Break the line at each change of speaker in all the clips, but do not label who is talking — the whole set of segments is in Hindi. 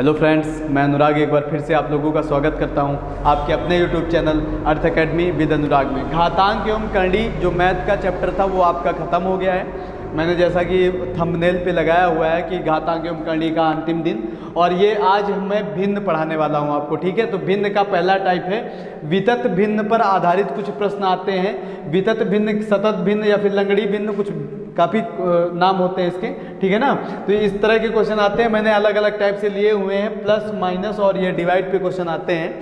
हेलो फ्रेंड्स, मैं अनुराग एक बार फिर से आप लोगों का स्वागत करता हूं आपके अपने YouTube channel Arth academy with Anurag में। घातांक एवं करणी जो मैथ का चैप्टर था वो आपका ख़त्म हो गया है। मैंने जैसा कि थंबनेल पे लगाया हुआ है कि घातांक एवं करणी का अंतिम दिन, और ये आज मैं भिन्न पढ़ाने वाला हूँ आपको। ठीक है, तो भिन्न का पहला टाइप है वितत भिन्न पर आधारित कुछ प्रश्न आते हैं। वितत भिन्न, सतत भिन्न या फिर लंगड़ी भिन्न, कुछ काफ़ी नाम होते हैं इसके। ठीक है ना, तो इस तरह के क्वेश्चन आते हैं। मैंने अलग अलग टाइप से लिए हुए हैं, प्लस माइनस और ये डिवाइड पे क्वेश्चन आते हैं।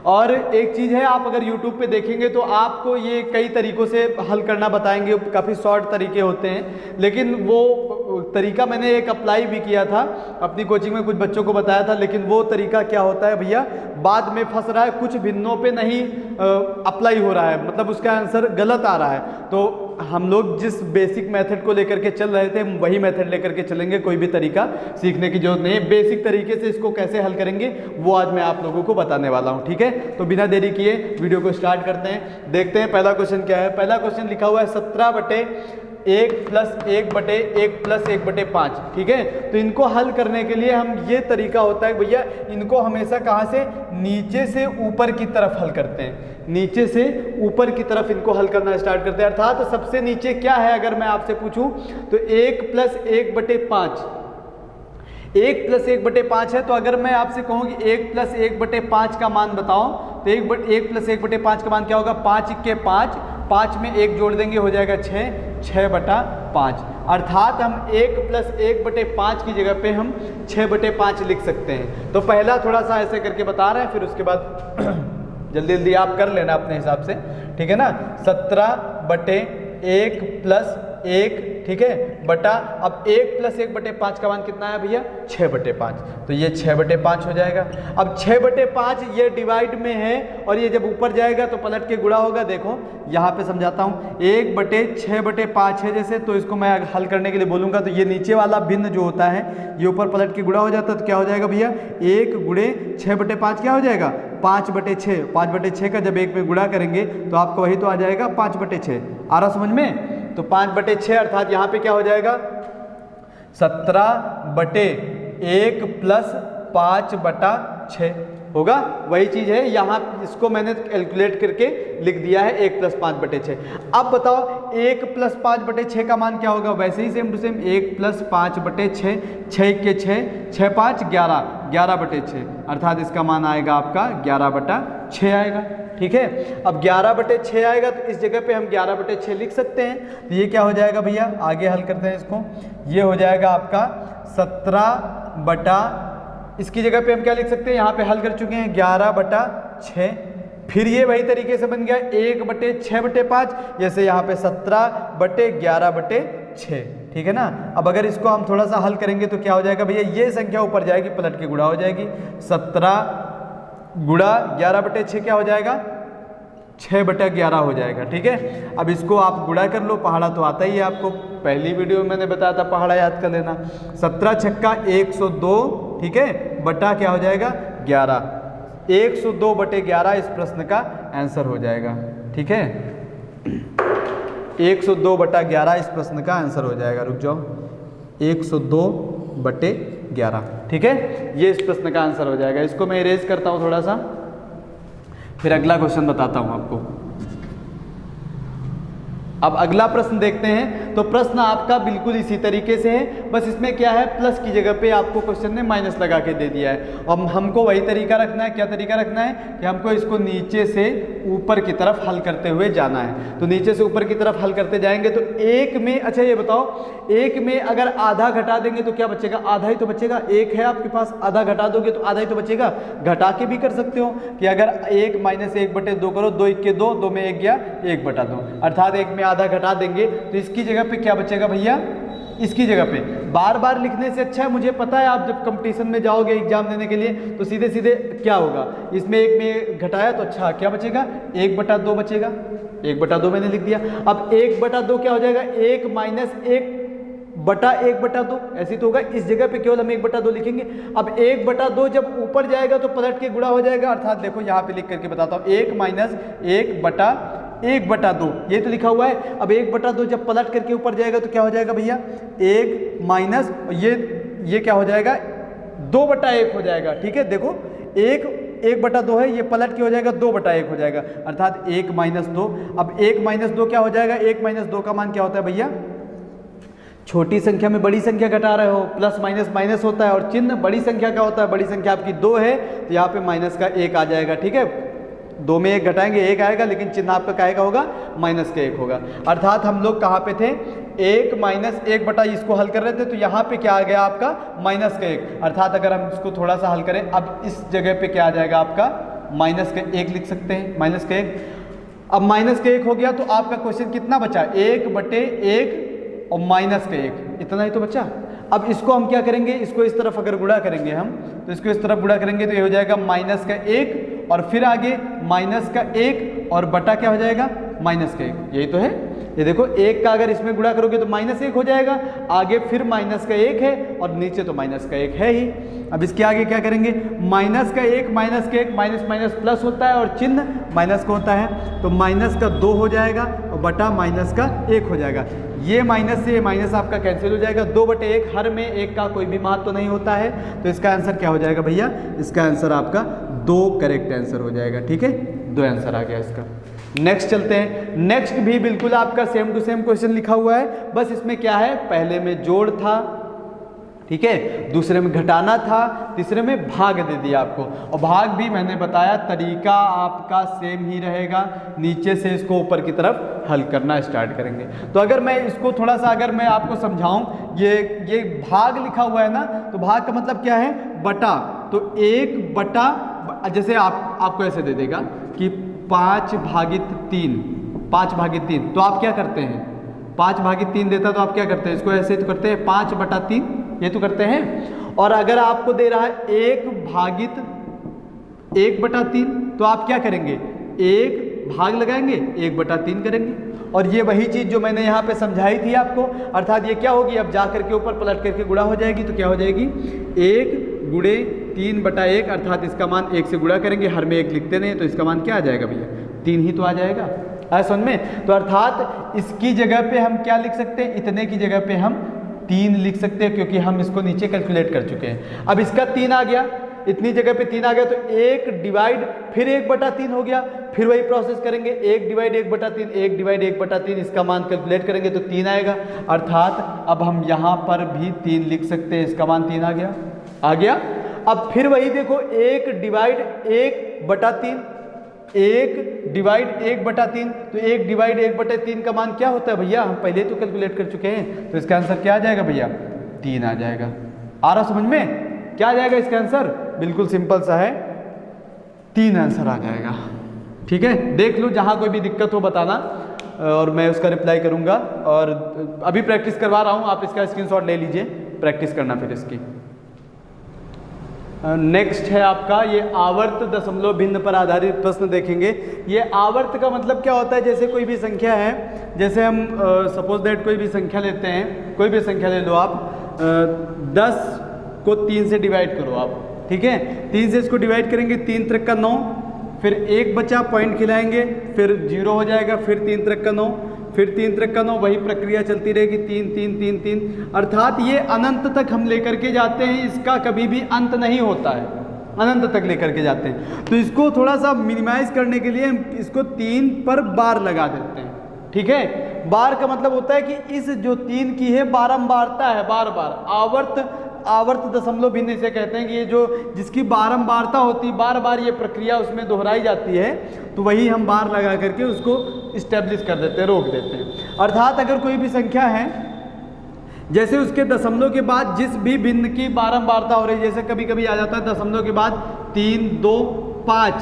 और एक चीज़ है, आप अगर YouTube पे देखेंगे तो आपको ये कई तरीक़ों से हल करना बताएंगे। काफ़ी शॉर्ट तरीके होते हैं, लेकिन वो तरीका मैंने एक अप्लाई भी किया था अपनी कोचिंग में, कुछ बच्चों को बताया था। लेकिन वो तरीका क्या होता है भैया, बाद में फंस रहा है, कुछ भिन्नों पे नहीं अप्लाई हो रहा है, मतलब उसका आंसर गलत आ रहा है। तो हम लोग जिस बेसिक मेथड को लेकर के चल रहे थे वही मेथड लेकर के चलेंगे। कोई भी तरीका सीखने की जरूरत नहीं है। बेसिक तरीके से इसको कैसे हल करेंगे वो आज मैं आप लोगों को बताने वाला हूँ। ठीक है, तो बिना देरी किए वीडियो को स्टार्ट करते हैं। देखते हैं पहला क्वेश्चन क्या है। पहला क्वेश्चन लिखा हुआ है 17/1 + 1/1 + 1/5। ठीक है, तो इनको हल करने के लिए हम ये तरीका होता है भैया, इनको हमेशा कहाँ से, नीचे से ऊपर की तरफ हल करते हैं। नीचे से ऊपर की तरफ इनको हल करना स्टार्ट करते हैं। अर्थात तो सबसे नीचे क्या है, अगर मैं आपसे पूछूं तो 1 + 1/5, 1 + 1/5 है। तो अगर मैं आपसे कहूँ कि 1 + 1/5 का मान बताओ, तो 1 + 1/5 का मान क्या होगा, 5 के 5, 5 में 1 जोड़ देंगे हो जाएगा 6, 6/5। अर्थात हम 1 + 1/5 की जगह पे हम 6/5 लिख सकते हैं। तो पहला थोड़ा सा ऐसे करके बता रहे हैं, फिर उसके बाद जल्दी जल्दी आप कर लेना अपने हिसाब से। ठीक है ना, 17/1 + 1, ठीक है, बटा, अब 1 + 1/5 का मान कितना है भैया, 6/5। तो ये 6/5 हो जाएगा। अब 6/5 ये डिवाइड में है, और ये जब ऊपर जाएगा तो पलट के गुणा होगा। देखो यहाँ पे समझाता हूँ, 1/6/5 है जैसे, तो इसको मैं हल करने के लिए बोलूँगा तो ये नीचे वाला भिन्न जो होता है ये ऊपर पलट के गुणा हो जाता है। तो क्या हो जाएगा भैया, 1 × 6/5 क्या हो जाएगा, 5/6। 5/6 का जब 1 में गुणा करेंगे तो आपको वही तो आ जाएगा 5/6। आ रहा समझ में? तो 5/6 अर्थात यहाँ पे क्या हो जाएगा, 17/1 + 5/6 होगा। वही चीज़ है यहाँ, इसको मैंने कैलकुलेट करके लिख दिया है 1 + 5/6। अब बताओ 1 + 5/6 का मान क्या होगा, वैसे ही सेम टू सेम 1 + 5/6, 6 के 6, 6 × 5 = 11, 11/6। अर्थात इसका मान आएगा आपका 11/6 आएगा। ठीक है, अब 11/6 आएगा तो इस जगह पे हम 11/6 लिख सकते हैं। तो ये क्या हो जाएगा भैया, आगे हल करते हैं इसको। ये हो जाएगा आपका 17 इसकी जगह पे हम क्या लिख सकते हैं, यहाँ पे हल कर चुके हैं 11/6। फिर ये वही तरीके से बन गया 1/6/5, जैसे यहाँ पे 17/11/6। ठीक है ना, अब अगर इसको हम थोड़ा सा हल करेंगे तो क्या हो जाएगा भैया, ये संख्या ऊपर जाएगी, पलट के गुणा हो जाएगी। 17 × 11/6 क्या हो जाएगा, 6/11 हो जाएगा। ठीक है, अब इसको आप गुणा कर लो, पहाड़ा तो आता ही है आपको, पहली वीडियो में मैंने बताया था, पहाड़ा याद कर लेना। 17 × 6 = 102, ठीक है, बटा क्या हो जाएगा 11, 102/11 इस प्रश्न का आंसर हो जाएगा। ठीक है, 102/11 इस प्रश्न का आंसर हो जाएगा। रुक जाओ, 102/11, ठीक है, ये इस प्रश्न का आंसर हो जाएगा। इसको मैं इरेज करता हूँ थोड़ा सा, फिर अगला क्वेश्चन बताता हूँ आपको। अब अगला प्रश्न देखते हैं। तो प्रश्न आपका बिल्कुल इसी तरीके से है, बस इसमें क्या है, प्लस की जगह पे आपको क्वेश्चन ने माइनस लगा के दे दिया है। अब हमको वही तरीका रखना है। क्या तरीका रखना है कि हमको इसको नीचे से ऊपर की तरफ हल करते हुए जाना है। तो नीचे से ऊपर की तरफ हल करते जाएंगे तो एक में, अच्छा ये बताओ, एक में अगर आधा घटा देंगे तो क्या बचेगा, आधा ही तो बचेगा। एक है आपके पास, आधा घटा दोगे तो आधा ही तो बचेगा। घटा के भी कर सकते हो कि अगर 1 - 1/2 करो, 2 × 1 = 2, 2 में 1 गया, 1/2। अर्थात एक में आधा घटा देंगे तो इसकी जगह पे क्या बचेगा भैया, इसकी जगग पे बार बार लिखने से अच्छा है, मुझे पता है आप जब कंपटीशन में जाओगे एग्जाम देने के लिए तो सीधे सीधे क्या होगा, इसमें एक में घटाया तो अच्छा क्या बचेगा, 1/2 बचेगा, 1/2 मैंने लिख दिया। अब 1/2 क्या हो जाएगा, 1 - 1/1/2 ऐसे तो होगा। इस जगह पे केवल हम 1/2 लिखेंगे। अब 1/2 जब ऊपर जाएगा तो पलट के गुणा हो जाएगा। अर्थात देखो यहाँ पे लिख करके बताता हूँ, 1 - 1/2 ये तो लिखा हुआ है। अब 1/2 जब पलट करके ऊपर जाएगा तो क्या हो जाएगा भैया, 1 माइनस ये क्या हो जाएगा, 2/1 हो जाएगा। ठीक है, देखो 1/2 है, ये पलट के हो जाएगा 2/1 हो जाएगा, अर्थात 1 - 2। अब 1 - 2 क्या हो जाएगा, 1 - 2 का मान क्या होता है भैया, छोटी संख्या में बड़ी संख्या घटा रहे हो, प्लस माइनस माइनस होता है, और चिन्ह बड़ी संख्या का होता है। बड़ी संख्या आपकी 2 है तो यहाँ पे माइनस का 1 आ जाएगा। ठीक है, 2 में 1 घटाएंगे 1 आएगा, लेकिन चिन्ह आपका काहे का होगा, माइनस का 1 होगा। अर्थात हम लोग कहाँ पे थे, 1 - 1 इसको हल कर रहे थे, तो यहाँ पे क्या आ गया आपका, माइनस का 1। अर्थात अगर हम इसको थोड़ा सा हल करें, अब इस जगह पे क्या आ जाएगा आपका, माइनस का 1 लिख सकते हैं, माइनस का 1। अब माइनस का 1 हो गया तो आपका क्वेश्चन कितना बचा, 1/1 और माइनस का 1, इतना ही तो बचा। अब इसको हम क्या करेंगे, इसको इस तरफ अगर गुणा करेंगे हम, तो इसको इस तरफ गुणा करेंगे तो ये हो जाएगा माइनस का 1 और फिर आगे माइनस का 1 और बटा क्या हो जाएगा, माइनस का 1। यही तो है, ये देखो 1 का अगर इसमें गुणा करोगे तो -1 हो जाएगा, आगे फिर माइनस का 1 है और नीचे तो माइनस का 1 है ही। अब इसके आगे क्या करेंगे, माइनस का 1 माइनस का 1, माइनस माइनस प्लस होता है और चिन्ह माइनस का होता है, तो माइनस का 2 हो जाएगा और बटा माइनस का 1 हो जाएगा। ये माइनस से ये माइनस आपका कैंसिल हो जाएगा, 2/1, हर में 1 का कोई भी महत्व तो नहीं होता है, तो इसका आंसर क्या हो जाएगा भैया, इसका आंसर आपका 2 करेक्ट आंसर हो जाएगा। ठीक है, 2 आंसर आ गया इसका। नेक्स्ट चलते हैं, नेक्स्ट भी बिल्कुल आपका सेम टू सेम क्वेश्चन लिखा हुआ है, बस इसमें क्या है, पहले में जोड़ था, ठीक है, दूसरे में घटाना था, तीसरे में भाग दे दिया आपको, और भाग भी मैंने बताया तरीका आपका सेम ही रहेगा, नीचे से इसको ऊपर की तरफ हल करना स्टार्ट करेंगे। तो अगर मैं इसको थोड़ा सा अगर मैं आपको समझाऊं, ये भाग लिखा हुआ है ना, तो भाग का मतलब क्या है, बटा, तो 1/, जैसे आपको ऐसे दे देगा कि 5/3, 5/3, तो आप क्या करते हैं, 5/3 देता तो आप क्या करते हैं, इसको ऐसे तो करते हैं 5/3, ये तो करते हैं। और अगर आपको दे रहा है 1/3, तो आप क्या करेंगे, 1 भाग लगाएंगे 1/3 करेंगे। और ये वही चीज़ जो मैंने यहाँ पे समझाई थी आपको, अर्थात ये क्या होगी, अब जा करके ऊपर पलट करके गुणा हो जाएगी, तो क्या हो जाएगी, 1 × 3/1, अर्थात इसका मान 1 से गुणा करेंगे, हर में 1 लिखते नहीं, तो इसका मान क्या आ जाएगा भैया, 3 ही तो आ जाएगा। आया समझ में, तो अर्थात इसकी जगह पे हम क्या लिख सकते हैं, इतने की जगह पे हम 3 लिख सकते हैं, क्योंकि हम इसको नीचे कैलकुलेट कर चुके हैं। अब इसका 3 आ गया, इतनी जगह पे 3 आ गया, तो 1 डिवाइड फिर 1/3 हो गया, फिर वही प्रोसेस करेंगे, 1 डिवाइड 1/3, 1 डिवाइड 1/3, इसका मान कैलकुलेट करेंगे तो 3 आएगा। अर्थात अब हम यहाँ पर भी 3 लिख सकते हैं, इसका मान 3 आ गया। अब फिर वही देखो, 1 डिवाइड 1/3, 1 डिवाइड 1/3, तो 1 डिवाइड 1/3 का मान क्या होता है भैया, हम पहले तो कैलकुलेट कर चुके हैं, तो इसका आंसर क्या आ जाएगा भैया, 3 आ जाएगा। आ रहा समझ में, क्या आ जाएगा इसका आंसर, बिल्कुल सिंपल सा है, 3 आंसर आ जाएगा। ठीक है, देख लो, जहाँ कोई भी दिक्कत हो बताना और मैं उसका रिप्लाई करूँगा। और अभी प्रैक्टिस करवा रहा हूँ, आप इसका स्क्रीनशॉट ले लीजिए, प्रैक्टिस करना फिर इसकी। नेक्स्ट है आपका ये आवर्त दशमलव भिन्न पर आधारित प्रश्न देखेंगे। ये आवर्त का मतलब क्या होता है, जैसे कोई भी संख्या है, जैसे हम सपोज दैट कोई भी संख्या लेते हैं, कोई भी संख्या ले लो आप, 10 को 3 से डिवाइड करो आप, ठीक है, 3 से इसको डिवाइड करेंगे, 3 त्रिक का 9, फिर 1 बचा, पॉइंट खिलाएंगे, फिर 0 हो जाएगा, फिर 3 त्रिक का 9, फिर 3 त्रिक का 9, वही प्रक्रिया चलती रहेगी, 3 3 3 3, अर्थात ये अनंत तक हम लेकर के जाते हैं, इसका कभी भी अंत नहीं होता है, अनंत तक लेकर के जाते हैं। तो इसको थोड़ा सा मिनिमाइज करने के लिए हम इसको 3 पर बार लगा देते हैं, ठीक है। बार का मतलब होता है कि इस जो 3 की है बारंबारता है, बार बार, आवर्त दशमलव भिन्न इसे कहते हैं कि ये जो जिसकी बारंबारता होती है, बार बार ये प्रक्रिया उसमें दोहराई जाती है, तो वही हम बार लगा करके उसको इस्टेब्लिश कर देते हैं, रोक देते हैं। अर्थात अगर कोई भी संख्या है, जैसे उसके दशमलव के बाद जिस भी भिन्न की बारंबारता हो रही है, जैसे कभी कभी आ जाता है दशमलव के बाद 3 2 5,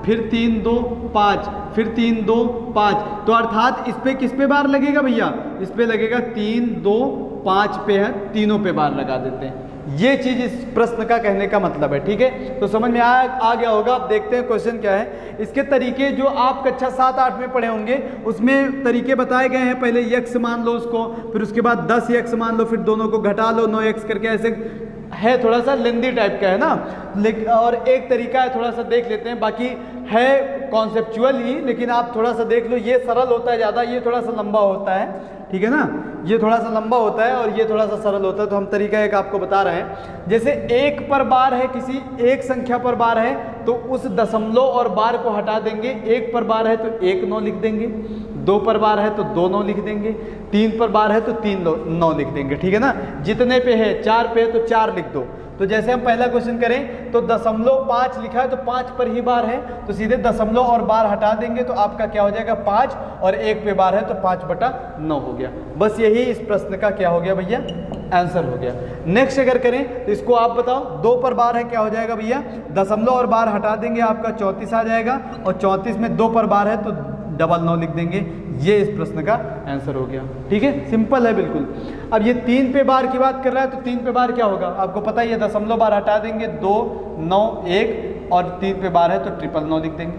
फिर 3 2 5, फिर 3 2 5, तो अर्थात इस पे किस पे बार लगेगा भैया, इस पे लगेगा 3 2 5 पे है, तीनों पे बार लगा देते हैं। ये चीज इस प्रश्न का कहने का मतलब है, ठीक है। तो समझ में आ गया होगा। अब देखते हैं क्वेश्चन क्या है। इसके तरीके जो आप कक्षा 7 8 में पढ़े होंगे उसमें तरीके बताए गए हैं। पहले x मान लो उसको, फिर उसके बाद 10x मान लो, फिर दोनों को घटा लो, 9x करके ऐसे है थोड़ा सा लेंदी टाइप का है ना, लेकिन और एक तरीका है थोड़ा सा देख लेते हैं, बाकी है कॉन्सेप्चुअल ही, लेकिन आप थोड़ा सा देख लो, ये सरल होता है ज़्यादा, ये थोड़ा सा लंबा होता है, ठीक है ना, ये थोड़ा सा लंबा होता है और ये थोड़ा सा सरल होता है। तो हम तरीका एक आपको बता रहे हैं, जैसे 1 पर बार है, किसी एक संख्या पर बार है तो उस दशमलव और बार को हटा देंगे, 1 पर बार है तो 1 9 लिख देंगे, 2 पर बार है तो 2 9 लिख देंगे, 3 पर बार है तो 3 9 लिख देंगे, ठीक है ना। जितने पे है 4 पे है तो 4 लिख दो। तो जैसे हम पहला क्वेश्चन करें तो 0.5 लिखा है तो 5 पर ही बार है, तो सीधे दशमलव और बार हटा देंगे तो आपका क्या हो जाएगा 5, और 1 पे बार है तो 5/9 हो गया। बस यही इस प्रश्न का क्या हो गया भैया, आंसर हो गया। नेक्स्ट अगर करें तो इसको आप बताओ, 2 पर बार है, क्या हो जाएगा भैया, दशमलव और बार हटा देंगे, आपका 34 आ जाएगा, और 34 में 2 पर बार है तो 9 लिख देंगे। ये इस प्रश्न का आंसर हो गया, ठीक है, सिंपल है बिल्कुल। अब ये 3 पे बार की बात कर रहा है तो 3 पे बार क्या होगा, आपको पता ही है, दशमलव बार हटा देंगे, 2 9 1, और 3 पे बार है तो 999 लिख देंगे।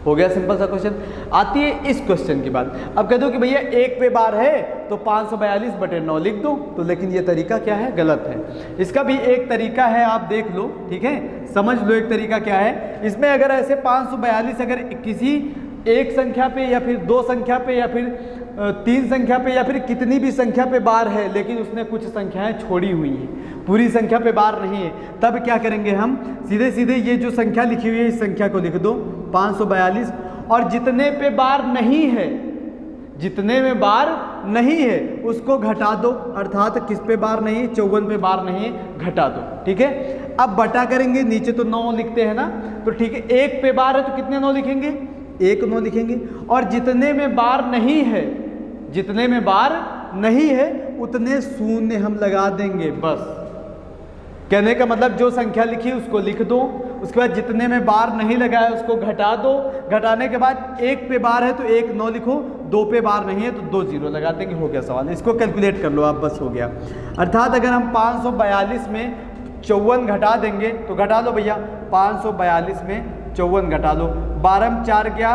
हो गया सिंपल सा क्वेश्चन। आती है इस क्वेश्चन की बात, अब कह दो कि भैया 1 पे बार है तो 542/9 लिख दो, तो लेकिन ये तरीका क्या है, गलत है। इसका भी एक तरीका है, आप देख लो, ठीक है, समझ लो एक तरीका क्या है। इसमें अगर ऐसे 542 अगर किसी एक संख्या पे या फिर 2 संख्या पे या फिर 3 संख्या पे या फिर कितनी भी संख्या पे बार है, लेकिन उसने कुछ संख्याएं छोड़ी हुई हैं, पूरी संख्या पे बार नहीं है, तब क्या करेंगे हम, सीधे सीधे ये जो संख्या लिखी हुई है इस संख्या को लिख दो 542, और जितने पे बार नहीं है, जितने में बार नहीं है उसको घटा दो, अर्थात किस पे बार नहीं है, 54 पे बार नहीं है, घटा दो, ठीक है। अब बटा करेंगे, नीचे तो 9 लिखते हैं ना, तो ठीक है, 1 पे बार है तो कितने 9 लिखेंगे, 1 9 लिखेंगे, और जितने में बार नहीं है, जितने में बार नहीं है उतने शून्य हम लगा देंगे। बस कहने का मतलब जो संख्या लिखी उसको लिख दो, उसके बाद जितने में बार नहीं लगा है उसको घटा दो, घटाने के बाद 1 पे बार है तो 1 9 लिखो, 2 पे बार नहीं है तो 2 0 लगा देंगे, हो गया सवाल। इसको कैलकुलेट कर लो आप, बस हो गया। अर्थात अगर हम 542 में 54 घटा देंगे तो घटा लो भैया, 542 में 54 घटा लो, 12 में 4 गया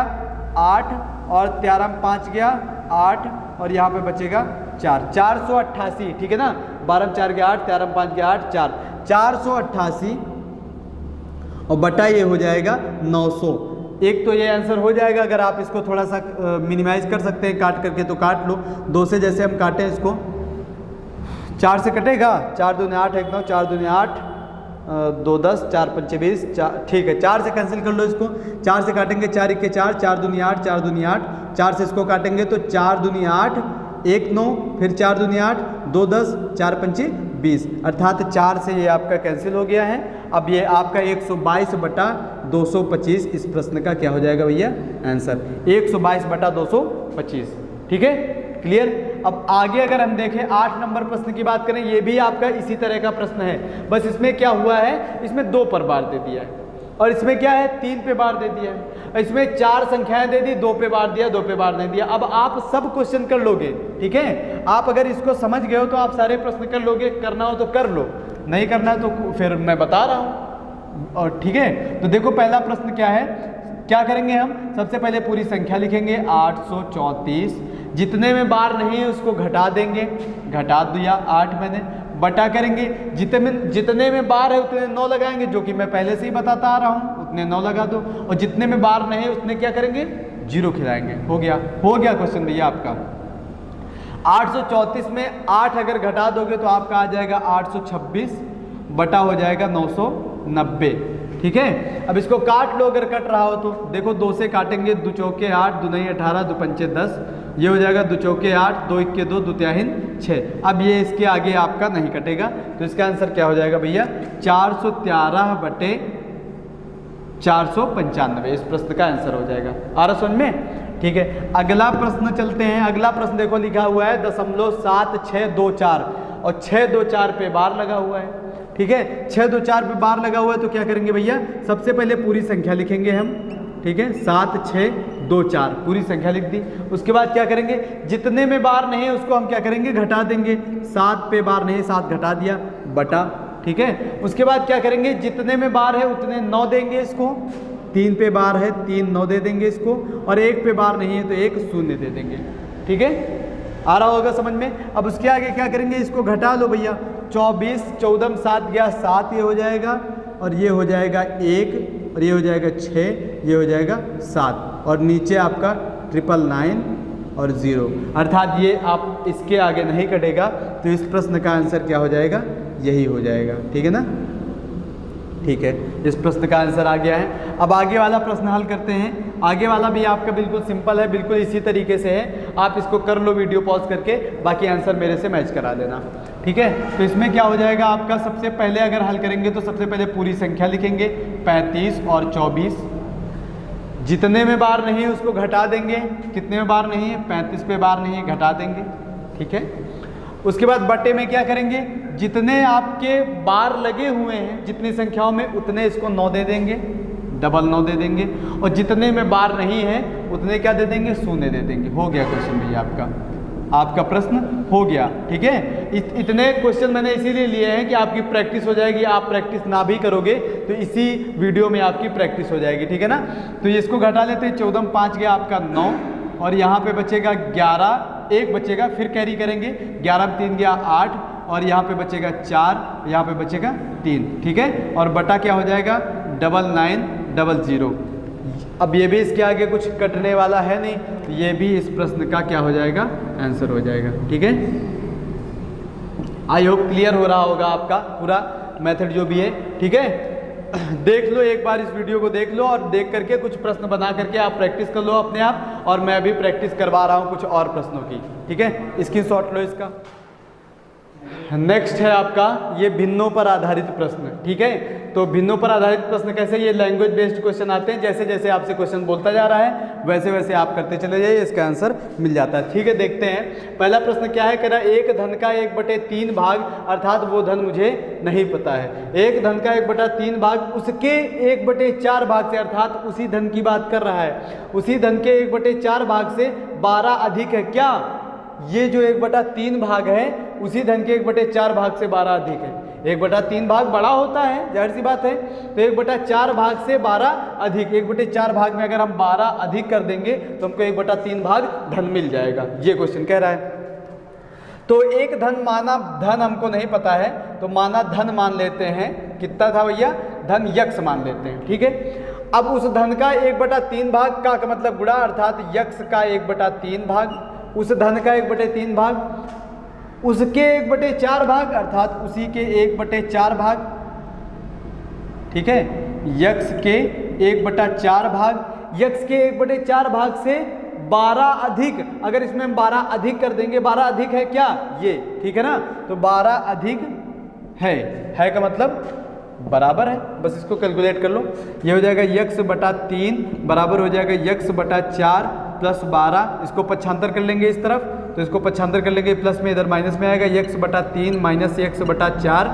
8, और 13 में 5 गया 8, और यहाँ पे बचेगा 4, 488, ठीक है ना, 12 में 4 गया 8, 13 में 5 गया 8, 488, और बटा ये हो जाएगा 900। एक तो ये आंसर हो जाएगा, अगर आप इसको थोड़ा सा मिनिमाइज कर सकते हैं काट करके तो काट लो, 2 से जैसे हम काटें इसको, 4 से कटेगा, 4 दूनी 8, 1 9, 4 दूनी 8, 2 10, 4 5 20, ठीक है, 4 से कैंसिल कर लो इसको, 4 से काटेंगे 4 1 4, 4 दूनी 8, 4 दूनी 8, 4 से इसको काटेंगे तो 4 दूनी 8, 1 9, फिर 4 दूनी 8, 2 10, 4 5 20, अर्थात 4 से ये आपका कैंसिल हो गया है। अब ये आपका 122/225 इस प्रश्न का क्या हो जाएगा भैया, आंसर 122/225, ठीक है, क्लियर। अब आगे अगर हम देखें 8 नंबर प्रश्न की बात करें, ये भी आपका इसी तरह का प्रश्न है, बस इसमें क्या हुआ है, इसमें 2 पर बार दे दिया है, और इसमें क्या है 3 पे बार दे दिया है, इसमें 4 संख्याएं दे दी, 2 पे बार दिया, 2 पे बार नहीं दिया। अब आप सब क्वेश्चन कर लोगे, ठीक है, आप अगर इसको समझ गए हो तो आप सारे प्रश्न कर लोगे, करना हो तो कर लो, नहीं करना तो फिर मैं बता रहा हूँ, और ठीक है। तो देखो पहला प्रश्न क्या है, क्या करेंगे हम, सबसे पहले पूरी संख्या लिखेंगे 834, जितने में बार नहीं है उसको घटा देंगे, घटा दिया 8 मैंने, बटा करेंगे, जितने में बार है उतने 9 लगाएंगे, जो कि मैं पहले से ही बताता आ रहा हूँ, उतने 9 लगा दो, और जितने में बार नहीं है उतने क्या करेंगे, 0 खिलाएंगे। हो गया क्वेश्चन भैया आपका। 834 में 8 अगर घटा दोगे तो आपका आ जाएगा 826, बटा हो जाएगा 990, ठीक है। अब इसको काट लो, अगर कट रहा हो तो देखो, 2 से काटेंगे, 2 चौके 8, 2 नहीं 18, 2 पंचे 10, ये हो जाएगा 2 चौके 8, 2 इक्के 2, 2 तिहाइन 6। अब ये इसके आगे आपका नहीं कटेगा, तो इसका आंसर क्या हो जाएगा भैया, 413/495 इस प्रश्न का आंसर हो जाएगा। आ रहा समझ में, ठीक है। अगला प्रश्न चलते हैं। अगला प्रश्न देखो लिखा हुआ है 0.7624, और 624 पे बार लगा हुआ है, ठीक है, 624 पे बार लगा हुआ है, तो क्या करेंगे भैया, सबसे पहले पूरी संख्या लिखेंगे हम, ठीक है, 7624 पूरी संख्या लिख दी। उसके बाद क्या करेंगे, जितने में बार नहीं है उसको हम क्या करेंगे, घटा देंगे, 7 पे बार नहीं है 7 घटा दिया, बटा, ठीक है। उसके बाद क्या करेंगे, जितने में बार है उतने 9 देंगे इसको, 3 पे बार है 3 9 दे देंगे इसको, और 1 पे बार नहीं है तो 1 0 दे देंगे, ठीक है, आ रहा होगा समझ में। अब उसके आगे क्या करेंगे, इसको घटा लो भैया, 24 14 7 गया 7, ये हो जाएगा, और ये हो जाएगा 1, और ये हो जाएगा 6, ये हो जाएगा 7, और नीचे आपका 999 और 0, अर्थात ये आप इसके आगे नहीं कटेगा, तो इस प्रश्न का आंसर क्या हो जाएगा, यही हो जाएगा। ठीक है ना, ठीक है, इस प्रश्न का आंसर आ गया है। अब आगे वाला प्रश्न हल करते हैं। आगे वाला भी आपका बिल्कुल सिंपल है, बिल्कुल इसी तरीके से है, आप इसको कर लो वीडियो पॉज करके, बाकी आंसर मेरे से मैच करा देना। ठीक है, तो इसमें क्या हो जाएगा आपका, सबसे पहले अगर हल करेंगे तो सबसे पहले पूरी संख्या लिखेंगे 35 और 24, जितने में बार नहीं है उसको घटा देंगे, कितने में बार नहीं है, 35 पे बार नहीं है, घटा देंगे। ठीक है, उसके बाद बट्टे में क्या करेंगे, जितने आपके बार लगे हुए हैं जितनी संख्याओं में, उतने इसको 9 दे देंगे, डबल 9 दे देंगे, और जितने में बार नहीं है उतने क्या दे देंगे, 0 दे देंगे। हो गया क्वेश्चन भैया, आपका प्रश्न हो गया। ठीक है, इतने क्वेश्चन मैंने इसीलिए लिए हैं कि आपकी प्रैक्टिस हो जाएगी, आप प्रैक्टिस ना भी करोगे तो इसी वीडियो में आपकी प्रैक्टिस हो जाएगी। ठीक है ना, तो इसको घटा लेते हैं, 14 5 गया आपका 9, और यहाँ पे बचेगा 11, 1 बचेगा, फिर कैरी करेंगे, 11 में 3 गया 8, और यहाँ पे बचेगा 4, यहाँ पे बचेगा 3। ठीक है, और बटा क्या हो जाएगा 9900। अब ये भी इसके आगे कुछ कटने वाला है नहीं, तो ये भी इस प्रश्न का क्या हो जाएगा, आंसर हो जाएगा। ठीक है, आई होप क्लियर हो रहा होगा आपका पूरा मेथड जो भी है। ठीक है, देख लो एक बार, इस वीडियो को देख लो, और देख करके कुछ प्रश्न बना करके आप प्रैक्टिस कर लो अपने आप, और मैं भी प्रैक्टिस करवा रहा हूँ कुछ और प्रश्नों की। ठीक है, स्क्रीनशॉट लो इसका। नेक्स्ट है आपका ये भिन्नों पर आधारित प्रश्न। ठीक है, तो भिन्नों पर आधारित प्रश्न कैसे, ये लैंग्वेज बेस्ड क्वेश्चन आते हैं, जैसे जैसे आपसे क्वेश्चन बोलता जा रहा है वैसे वैसे आप करते चले जाइए, इसका आंसर मिल जाता है। ठीक है, देखते हैं पहला प्रश्न क्या है, कह रहा है 1 धन का 1/3 भाग, अर्थात वो धन मुझे नहीं पता है। 1 धन का 1/3 भाग उसके 1/4 भाग से, अर्थात उसी धन की बात कर रहा है, उसी धन के 1/4 भाग से 12 अधिक है क्या, ये जो 1/3 भाग है उसी धन के 1/4 भाग से 12 अधिक है। 1/3 भाग बड़ा होता है, जाहिर सी बात है, तो 1/4 भाग से 12 अधिक, 1/4 भाग में अगर हम 12 अधिक कर देंगे तो हमको 1/3 भाग धन मिल जाएगा, ये क्वेश्चन कह रहा है। तो एक धन माना, धन हमको नहीं पता है तो माना धन मान लेते हैं, कितना था भैया, धन यक्ष मान लेते हैं। ठीक है, अब उस धन का 1/3 भाग का मतलब गुणा, अर्थात यक्ष का 1/3 भाग, उस धन का 1/3 भाग, उसके 1/4 भाग, अर्थात उसी के 1/4 भाग। ठीक है, यक्ष के 1/4 भाग, यक्ष के 1/4 भाग से 12 अधिक, अगर इसमें हम 12 अधिक कर देंगे, 12 अधिक है क्या, ये। ठीक है ना, तो 12 अधिक है का मतलब बराबर है, बस इसको कैलकुलेट कर लो, ये हो जाएगा यक्ष/3 बराबर हो जाएगा यक्ष/4 प्लस 12, इसको पक्षांतर कर लेंगे इस तरफ, तो इसको पक्षांतर कर लेंगे, प्लस में इधर माइनस में आएगा, यक्ष/3 माइनस यक्ष/4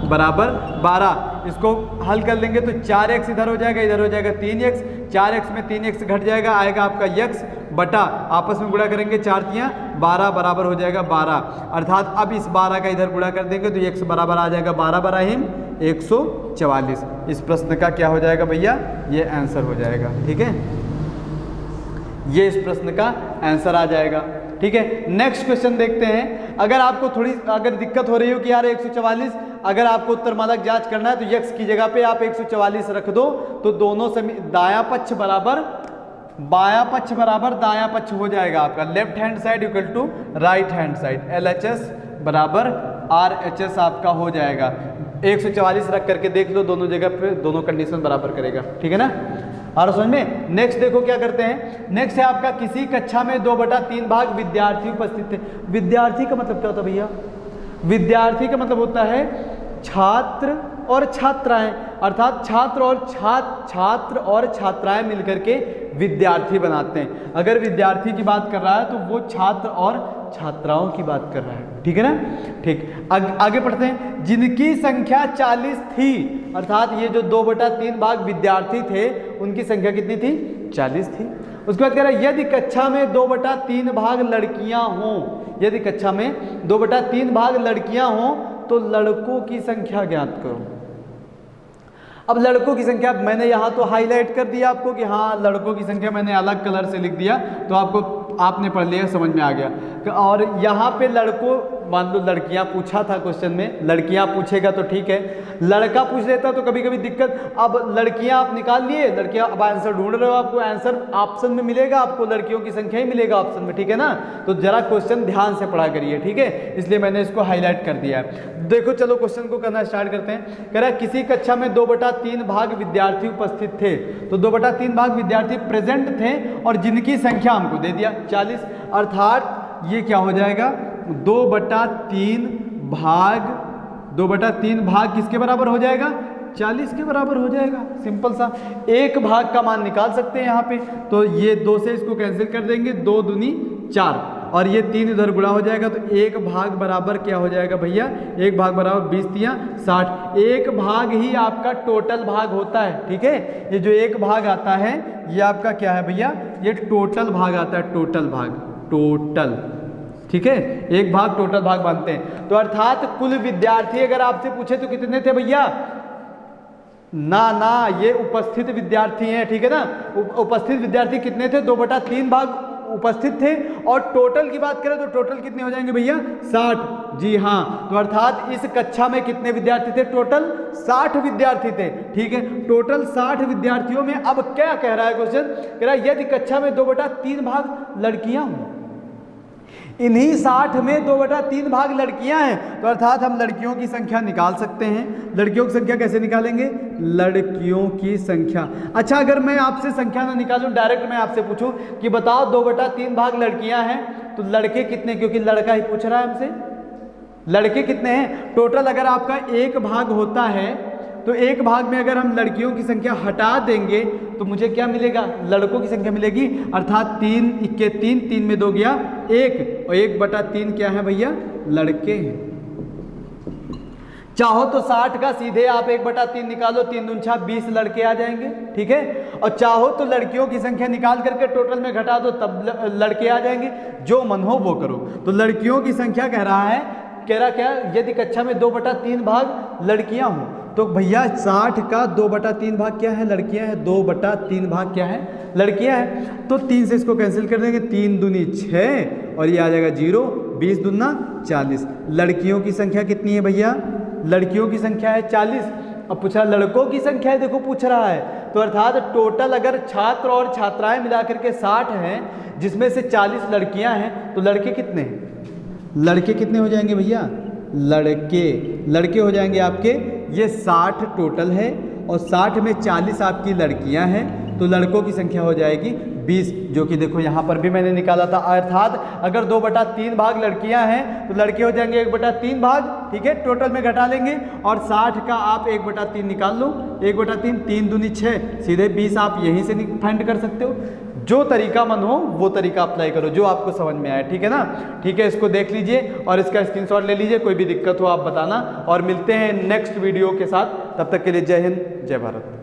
बराबर 12। इसको हल कर लेंगे तो 4x इधर हो जाएगा, इधर हो जाएगा 3x, 4x में 3x घट जाएगा, आएगा आपका यक्ष बटा, आपस में गुणा करेंगे 4 तियां 12 बराबर हो जाएगा 12, अर्थात अब इस 12 का इधर गुणा कर देंगे तो x बराबर आ जाएगा 12 बराहिम 144। इस प्रश्न का क्या हो जाएगा भैया, ये आंसर हो जाएगा। ठीक है, ये इस प्रश्न का आंसर आ जाएगा। ठीक है, नेक्स्ट क्वेश्चन देखते हैं। अगर आपको थोड़ी अगर दिक्कत हो रही हो कि यार 144, अगर आपको उत्तरमालक जांच करना है तो यक्ष की जगह पे आप 144 रख दो, तो दोनों से दायां पक्ष बराबर बायां पक्ष बराबर दायां पक्ष हो जाएगा आपका, left hand side equal to right hand side, LHS बराबर RHS आपका हो जाएगा। 144 रख करके देख लो, दोनों जगह पे दोनों कंडीशन बराबर करेगा। ठीक है ना, और समझ में। नेक्स्ट देखो क्या करते हैं, नेक्स्ट है आपका किसी कक्षा में 2/3 भाग विद्यार्थी उपस्थित है। विद्यार्थी का मतलब क्या होता है भैया, विद्यार्थी का मतलब होता है छात्र और छात्राएं, अर्थात छात्र और छात्राएं मिलकर के विद्यार्थी बनाते हैं। अगर विद्यार्थी की बात कर रहा है तो वो छात्र और छात्राओं की बात कर रहा है। ठीक है ना, ठीक, आगे पढ़ते हैं। जिनकी संख्या 40 थी, अर्थात ये जो 2/3 भाग विद्यार्थी थे उनकी संख्या कितनी थी, 40 थी। उसके बाद कह रहा है यदि कक्षा में 2/3 भाग लड़कियां हों, यदि कक्षा में 2/3 भाग लड़कियां हों तो लड़कों की संख्या ज्ञात करो। अब लड़कों की संख्या मैंने यहाँ तो हाईलाइट कर दिया आपको कि हाँ लड़कों की संख्या मैंने अलग कलर से लिख दिया, तो आपने पढ़ लिया, समझ में आ गया। और यहाँ पे लड़कों, मान लो लड़कियाँ पूछा था क्वेश्चन में, लड़कियाँ पूछेगा तो ठीक है, लड़का पूछ लेता तो कभी कभी दिक्कत। अब लड़कियाँ आप निकाल लिए, लड़कियाँ अब आंसर ढूंढ रहे हो, आपको आंसर ऑप्शन में मिलेगा, आपको लड़कियों की संख्या ही मिलेगा ऑप्शन में, ठीक है ना। तो जरा क्वेश्चन ध्यान से पढ़ा करिए, ठीक है, इसलिए मैंने इसको हाईलाइट कर दिया है। देखो चलो क्वेश्चन को करना स्टार्ट करते हैं। कह रहा है किसी कक्षा में 2/3 भाग विद्यार्थी उपस्थित थे, तो 2/3 भाग विद्यार्थी प्रेजेंट थे और जिनकी संख्या हमको दे दिया 40, अर्थात ये क्या हो जाएगा 2/3 भाग किसके बराबर हो जाएगा, 40 के बराबर हो जाएगा। सिंपल सा, एक भाग का मान निकाल सकते हैं यहाँ पे, तो ये 2 से इसको कैंसिल कर देंगे, 2 दूनी 4 और ये 3 इधर गुणा हो जाएगा, तो एक भाग बराबर क्या हो जाएगा भैया, एक भाग बराबर 20 तिया 60। एक भाग ही आपका टोटल भाग होता है, ठीक है। ये जो एक भाग आता है ये आपका क्या है भैया, ये टोटल भाग आता है, टोटल भाग, टोटल, ठीक है, एक भाग टोटल भाग मानते हैं। तो अर्थात कुल विद्यार्थी अगर आपसे पूछे तो कितने थे भैया, ना ये उपस्थित विद्यार्थी हैं, ठीक है ना। उपस्थित विद्यार्थी कितने थे, 2/3 भाग उपस्थित थे, और टोटल की बात करें तो टोटल कितने हो जाएंगे भैया 60, जी हाँ। तो अर्थात इस कक्षा में कितने विद्यार्थी थे, टोटल 60 विद्यार्थी थे, ठीक है। टोटल 60 विद्यार्थियों में अब क्या कह रहा है क्वेश्चन, कह रहा है यदि कक्षा में 2/3 भाग लड़कियां हों, इन्हीं 60 में 2/3 भाग लड़कियां हैं, तो अर्थात हम लड़कियों की संख्या निकाल सकते हैं। लड़कियों की संख्या कैसे निकालेंगे, लड़कियों की संख्या, अच्छा अगर मैं आपसे संख्या ना निकालूं, डायरेक्ट मैं आपसे पूछूं कि बताओ 2/3 भाग लड़कियां हैं तो लड़के कितने, क्योंकि लड़का ही पूछ रहा है हमसे, लड़के कितने हैं। टोटल अगर आपका एक भाग होता है तो एक भाग में अगर हम लड़कियों की संख्या हटा देंगे तो मुझे क्या मिलेगा, लड़कों की संख्या मिलेगी, अर्थात 3 × 3, 3 में 2 गया 1, और 1/3 क्या है भैया, लड़के हैं। चाहो तो 60 का सीधे आप 1/3 निकालो, 3 दूनी 6 20 लड़के आ जाएंगे, ठीक है। और चाहो तो लड़कियों की संख्या निकाल करके टोटल में घटा दो, तब लड़के आ जाएंगे, जो मन हो वो करो। तो लड़कियों की संख्या कह रहा है, कह रहा क्या, यदि कक्षा में 2/3 भाग लड़कियां हों, तो भैया 60 का 2/3 भाग क्या है, लड़कियां हैं, 2/3 भाग क्या है, लड़कियां हैं। तो 3 से इसको कैंसिल कर देंगे, 3 दूनी 6 और ये आ जाएगा 0, 20 दूना 40। लड़कियों की संख्या कितनी है भैया, लड़कियों की संख्या है 40। अब पूछा लड़कों की संख्या है, देखो पूछ रहा है, तो अर्थात टोटल अगर छात्र और छात्राएं मिलाकर के 60 हैं, जिसमें से 40 लड़कियां हैं, तो लड़के कितने हैं, लड़के कितने हो जाएंगे भैया, लड़के हो जाएंगे आपके, ये 60 टोटल है और 60 में 40 आपकी लड़कियां हैं, तो लड़कों की संख्या हो जाएगी 20, जो कि देखो यहाँ पर भी मैंने निकाला था। अर्थात अगर 2/3 भाग लड़कियां हैं तो लड़के हो जाएंगे 1/3 भाग, ठीक है, टोटल में घटा लेंगे, और 60 का आप 1/3 निकाल लो, 1/3, 3 दूनी 6, सीधे 20 आप यहीं से फाइंड कर सकते हो। जो तरीका मन हो वो तरीका अप्लाई करो, जो आपको समझ में आए, ठीक है ना। ठीक है, इसको देख लीजिए और इसका स्क्रीनशॉट ले लीजिए, कोई भी दिक्कत हो आप बताना, और मिलते हैं नेक्स्ट वीडियो के साथ। तब तक के लिए जय हिंद, जय भारत।